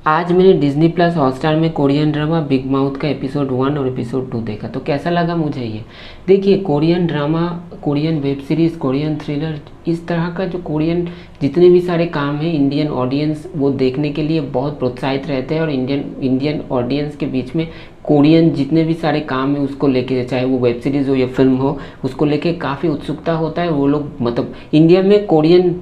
आज मैंने Disney plus Hotstar में कोरियन ड्रामा बिग माउथ का एपिसोड 1 और एपिसोड 2 देखा। तो कैसा लगा मुझे ये देखिए, Korean drama, Korean web series, Korean thriller, इस तरह का जो कोरियन जितने भी सारे काम हैं, इंडियन ऑडियंस वो देखने के लिए बहुत प्रोत्साहित रहते हैं। और इंडियन ऑडियंस के बीच में कोरियन जितने भी सारे काम है उसको लेके, चाहे वो वेब सीरीज़ हो या फिल्म हो, उसको लेके काफ़ी उत्सुकता होता है। वो लोग मतलब इंडिया में कोरियन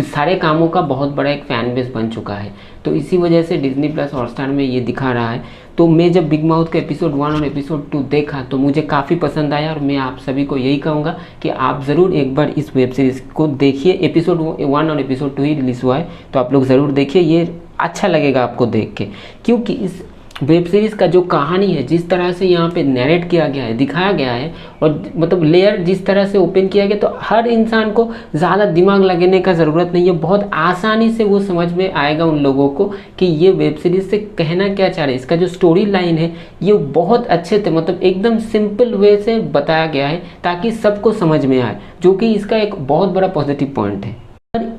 सारे कामों का बहुत बड़ा एक फ़ैन बेस बन चुका है। तो इसी वजह से डिज़नी प्लस हॉटस्टार में ये दिखा रहा है। तो मैं जब बिग माउथ का एपिसोड 1 और एपिसोड 2 देखा तो मुझे काफ़ी पसंद आया। और मैं आप सभी को यही कहूँगा कि आप ज़रूर एक बार इस वेब सीरीज़ को देखिए। एपिसोड 1 और एपिसोड 2 ही रिलीज़ हुआ है, तो आप लोग ज़रूर देखिए, ये अच्छा लगेगा आपको देख के। क्योंकि इस वेब सीरीज़ का जो कहानी है, जिस तरह से यहाँ पे नैरेट किया गया है, दिखाया गया है, और मतलब लेयर जिस तरह से ओपन किया गया, तो हर इंसान को ज़्यादा दिमाग लगाने का ज़रूरत नहीं है। बहुत आसानी से वो समझ में आएगा उन लोगों को कि ये वेब सीरीज़ से कहना क्या चाह रहे हैं। इसका जो स्टोरी लाइन है ये बहुत अच्छे थे, मतलब एकदम सिंपल वे से बताया गया है ताकि सबको समझ में आए, जो कि इसका एक बहुत बड़ा पॉजिटिव पॉइंट है।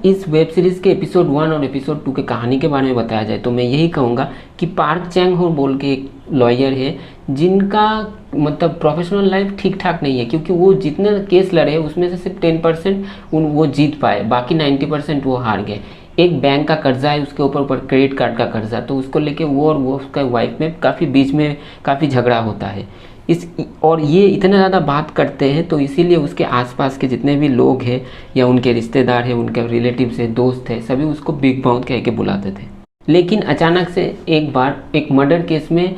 इस वेब सीरीज़ के एपिसोड 1 और एपिसोड 2 के कहानी के बारे में बताया जाए तो मैं यही कहूँगा कि पार्क चैंग हो बोल के एक लॉयर है, जिनका मतलब प्रोफेशनल लाइफ ठीक ठाक नहीं है। क्योंकि वो जितने केस लड़े उसमें से सिर्फ 10% वो जीत पाए, बाकी 90% वो हार गए। एक बैंक का कर्जा है उसके ऊपर क्रेडिट कार्ड का कर्जा, तो उसको लेके वो और वो उसका वाइफ में काफ़ी बीच में काफ़ी झगड़ा होता है। और ये इतना ज़्यादा बात करते हैं, तो इसीलिए उसके आसपास के जितने भी लोग हैं या उनके रिश्तेदार हैं, उनके रिलेटिव्स हैं, दोस्त हैं, सभी उसको बिग माउथ कह के बुलाते थे। लेकिन अचानक से एक बार एक मर्डर केस में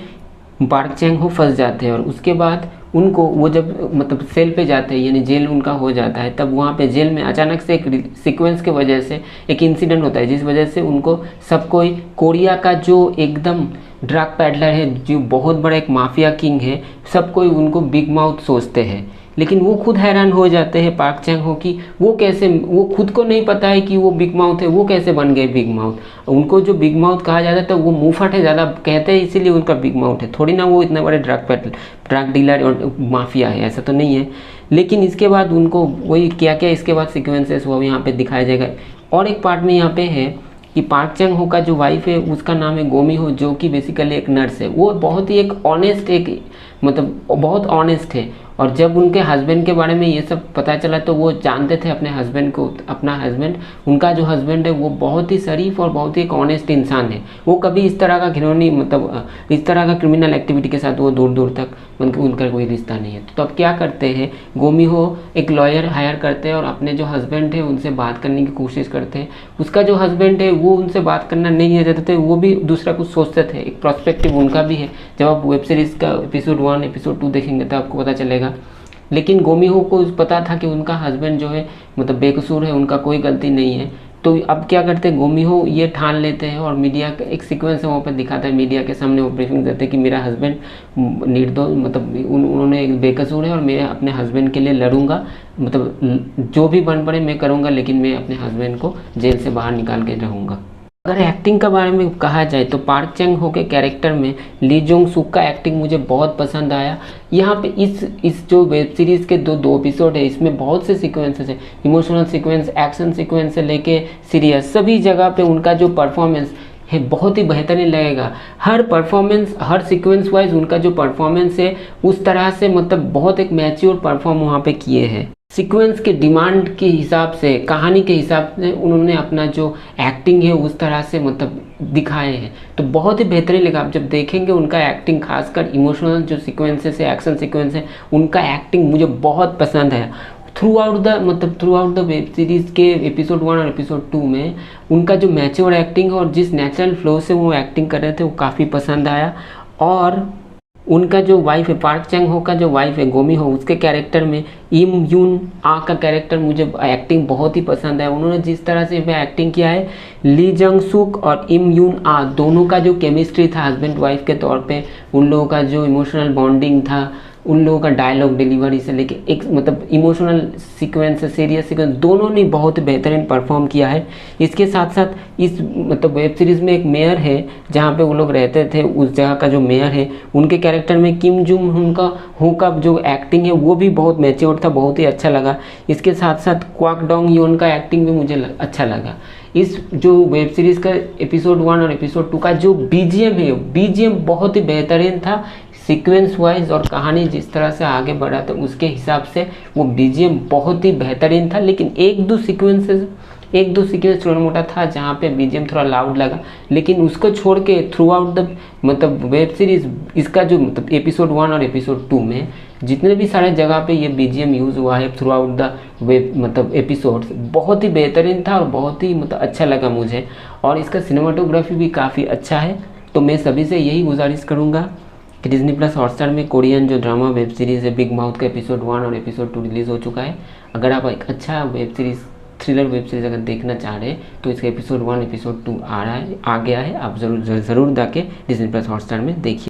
पार्क चैंग हो फंस जाते हैं, और उसके बाद उनको वो जब मतलब सेल पे जाते हैं, यानी जेल उनका हो जाता है, तब वहाँ पे जेल में अचानक से एक सीक्वेंस के वजह से एक इंसिडेंट होता है, जिस वजह से उनको सब कोई कोरिया का जो एकदम ड्रग पैडलर है, जो बहुत बड़ा एक माफिया किंग है, सब कोई उनको बिग माउथ सोचते हैं। लेकिन वो खुद हैरान हो जाते हैं पार्क चैंग हो कि वो कैसे, वो खुद को नहीं पता है कि वो बिग माउथ है, वो कैसे बन गए बिग माउथ। उनको जो बिग माउथ कहा जाता है तो वो मुंहफट है, ज़्यादा कहते हैं इसीलिए उनका बिग माउथ है, थोड़ी ना वो इतने बड़े ड्रग डीलर और माफिया है, ऐसा तो नहीं है। लेकिन इसके बाद उनको वही क्या क्या इसके बाद सिक्वेंसेस वो यहाँ पे दिखाया जाएगा। और एक पार्ट में यहाँ पे है कि पार्क चैंग हो का जो वाइफ है उसका नाम है गोमी हो, जो कि बेसिकली एक नर्स है। वो बहुत ही एक ऑनेस्ट, एक मतलब बहुत ऑनेस्ट है। और जब उनके हस्बैंड के बारे में ये सब पता चला तो वो जानते थे अपने हस्बैंड को, अपना हस्बैंड, उनका जो हस्बैंड है वो बहुत ही शरीफ और बहुत ही एक ऑनेस्ट इंसान है। वो कभी इस तरह का घिनौनी मतलब इस तरह का क्रिमिनल एक्टिविटी के साथ वो दूर दूर तक उनका कोई रिश्ता नहीं है। तो अब क्या करते हैं, गोमी हो एक लॉयर हायर करते हैं और अपने जो हस्बैंड है उनसे बात करने की कोशिश करते हैं। उसका जो हस्बैंड है वो उनसे बात करना नहीं चाहते थे, वो भी दूसरा कुछ सोचते थे, एक प्रोस्पेक्टिव उनका भी है। जब आप वेब सीरीज़ का एपिसोड 1 एपिसोड 2 देखेंगे तो आपको पता चलेगा। लेकिन गोमी हो को पता था कि उनका हस्बैंड जो है मतलब बेकसूर है, उनका कोई गलती नहीं है। तो अब क्या करते हैं, गोमी हो ये ठान लेते हैं, और मीडिया का एक सीक्वेंस है वहाँ पर दिखाता है, मीडिया के सामने वो ब्रीफिंग देते हैं कि मेरा हस्बैंड निर्दोष, मतलब उन्होंने बेकसूर है और मैं अपने हस्बैंड के लिए लड़ूंगा, मतलब जो भी बन पड़े मैं करूँगा, लेकिन मैं अपने हस्बैंड को जेल से बाहर निकाल के रहूँगा। अगर एक्टिंग के बारे में कहा जाए तो पार्क चैंग हो के कैरेक्टर में ली जोंग सुक का एक्टिंग मुझे बहुत पसंद आया। यहाँ पे इस जो वेब सीरीज़ के दो एपिसोड है, इसमें बहुत से सीक्वेंसेस है, इमोशनल सीक्वेंस, एक्शन सीक्वेंस से लेके सीरियस, सभी जगह पे उनका जो परफॉर्मेंस है बहुत ही बेहतरीन लगेगा। हर परफॉर्मेंस, हर सीक्वेंस वाइज उनका जो परफॉर्मेंस है उस तरह से मतलब बहुत एक मैच्योर परफॉर्म वहाँ पे किए हैं। सीक्वेंस के डिमांड के हिसाब से, कहानी के हिसाब से उन्होंने अपना जो एक्टिंग है उस तरह से मतलब दिखाए हैं, तो बहुत ही बेहतरीन लगा। आप जब देखेंगे उनका एक्टिंग, खासकर इमोशनल जो सीक्वेंसेस है, एक्शन सीक्वेंस है, उनका एक्टिंग मुझे बहुत पसंद है। Through out the web series के एपिसोड 1 और एपिसोड 2 में उनका जो मैच्योर एक्टिंग है और जिस नेचुरल फ्लो से वो एक्टिंग कर रहे थे वो काफ़ी पसंद आया। और उनका जो वाइफ है, पार्क चैंग हो का जो वाइफ है गोमी हो, उसके कैरेक्टर में इम यून आ का कैरेक्टर मुझे एक्टिंग बहुत ही पसंद है। उन्होंने जिस तरह से एक्टिंग किया है, ली जंग सुक और इम यून आ दोनों का जो केमिस्ट्री था हस्बैंड वाइफ के तौर पे, उन लोगों का जो इमोशनल बॉन्डिंग था, उन लोगों का डायलॉग डिलीवरी से लेके एक मतलब इमोशनल सीक्वेंस, सीरियस सीक्वेंस, दोनों ने बहुत बेहतरीन परफॉर्म किया है। इसके साथ साथ इस मतलब वेब सीरीज़ में एक मेयर है जहाँ पे वो लोग रहते थे, उस जगह का जो मेयर है उनके कैरेक्टर में किम जुम हु का जो एक्टिंग है वो भी बहुत मैच्योर था, बहुत ही अच्छा लगा। इसके साथ साथ क्वाक डोंग योन का एक्टिंग भी मुझे अच्छा लगा। इस जो वेब सीरीज़ का एपिसोड 1 और एपिसोड 2 का जो बीजीएम है, बीजीएम बहुत ही बेहतरीन था। सीक्वेंस वाइज और कहानी जिस तरह से आगे बढ़ा था उसके हिसाब से वो बीजीएम बहुत ही बेहतरीन था। लेकिन एक दो सीक्वेंस थोड़ा मोटा था जहाँ पे बीजीएम थोड़ा लाउड लगा, लेकिन उसको छोड़ के थ्रू आउट द मतलब वेब सीरीज़ इसका जो मतलब एपिसोड 1 और एपिसोड 2 में जितने भी सारे जगह पे ये बीजीएम यूज़ हुआ है थ्रू आउट द वेब मतलब एपिसोड्स बहुत ही बेहतरीन था और बहुत ही मतलब अच्छा लगा मुझे। और इसका सिनेमाटोग्राफी भी काफ़ी अच्छा है। तो मैं सभी से यही गुजारिश करूँगा कि डिज्नी प्लस हॉटस्टार में कोरियन जो ड्रामा वेब सीरीज़ है बिग माउथ का एपिसोड 1 और एपिसोड 2 रिलीज़ हो चुका है। अगर आप एक अच्छा web series thriller web series अगर देखना चाह रहे हैं तो इसका एपिसोड 1 एपिसोड 2 आ गया है। आप ज़रूर जाके डिज्नी प्लस हॉटस्टार में देखिए।